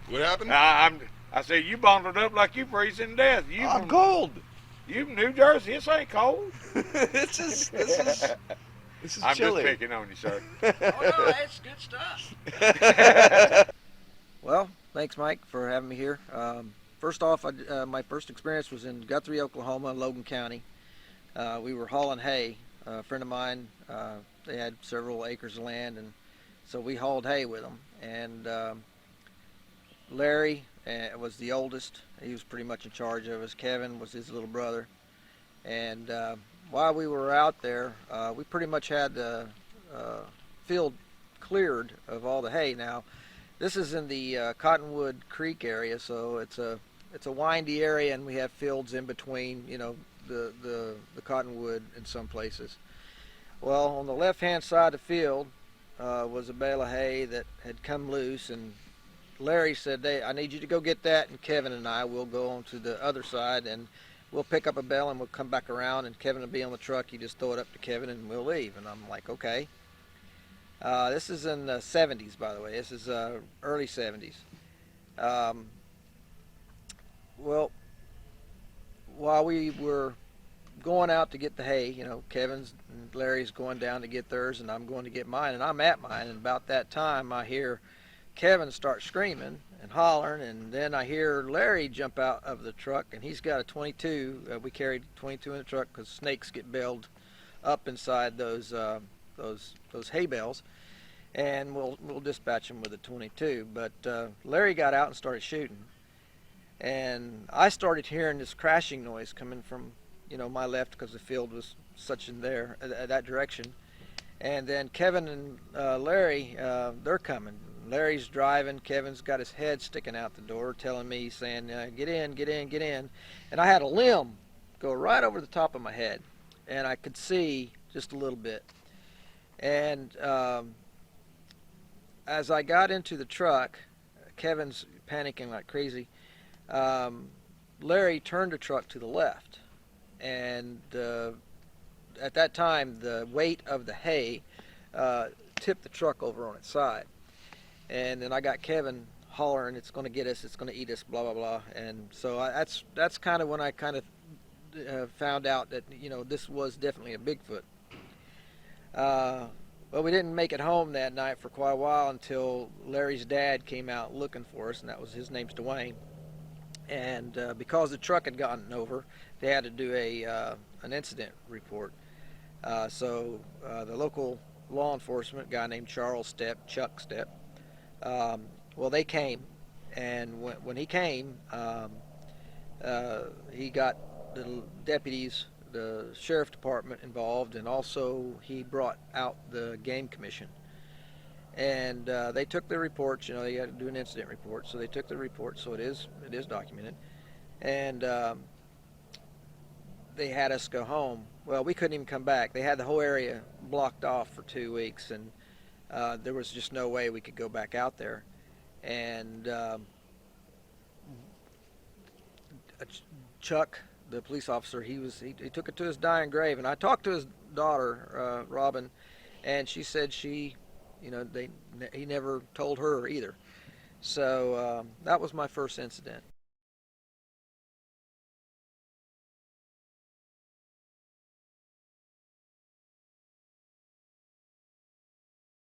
What happened? I said, you bundled up like you freezing to death. I'm cold. You from New Jersey? This ain't cold. this is I'm chilly. just picking on you, sir. Oh no, that's good stuff. Well, thanks, Mike, for having me here. First off, my first experience was in Guthrie, Oklahoma, Logan County. We were hauling hay. A friend of mine, they had several acres of land, and so we hauled hay with them. And Larry was the oldest. He was pretty much in charge of us. Kevin was his little brother. And while we were out there, we pretty much had the field cleared of all the hay. Now, this is in the Cottonwood Creek area, so it's a windy area, and we have fields in between, you know, the cottonwood in some places. Well, on the left-hand side of the field was a bale of hay that had come loose, and Larry said, "Hey, I need you to go get that, and Kevin and I will go on to the other side, and we'll pick up a bale, and we'll come back around, and Kevin will be on the truck. You just throw it up to Kevin, and we'll leave." And I'm like, okay. This is in the 70s, by the way. This is early 70s. Well, while we were going out to get the hay, you know, Kevin's and Larry's going down to get theirs, and I'm going to get mine, and I'm at mine. And about that time, I hear Kevin start screaming and hollering, and then I hear Larry jump out of the truck, and he's got a 22. We carried 22 in the truck because snakes get bailed up inside those hay bales, and we'll dispatch them with a 22. But Larry got out and started shooting, and I started hearing this crashing noise coming from, you know, my left, because the field was such in there that direction. And then Kevin and Larry, they're coming. Larry's driving. Kevin's got his head sticking out the door, telling me, saying, "Get in, get in, get in." And I had a limb go right over the top of my head, and I could see just a little bit. And as I got into the truck, Kevin's panicking like crazy. Larry turned the truck to the left, and at that time the weight of the hay tipped the truck over on its side. And then I got Kevin hollering, "It's going to get us, it's going to eat us, blah blah blah." And so that's kind of when I kind of found out that, you know, this was definitely a Bigfoot. Well, we didn't make it home that night for quite a while until Larry's dad came out looking for us, and that was, his name's Dwayne. And because the truck had gotten over, they had to do an incident report. So the local law enforcement guy named Chuck Stepp, well, they came, and when he came, he got the deputies, the sheriff department involved, and also he brought out the game commission. And they took the reports. You know, they had to do an incident report, so they took the report, so it is documented. And they had us go home. Well, we couldn't even come back. They had the whole area blocked off for 2 weeks, and there was just no way we could go back out there. And Chuck, the police officer, he took it to his dying grave, and I talked to his daughter, Robin, and she said he never told her either. So that was my first incident.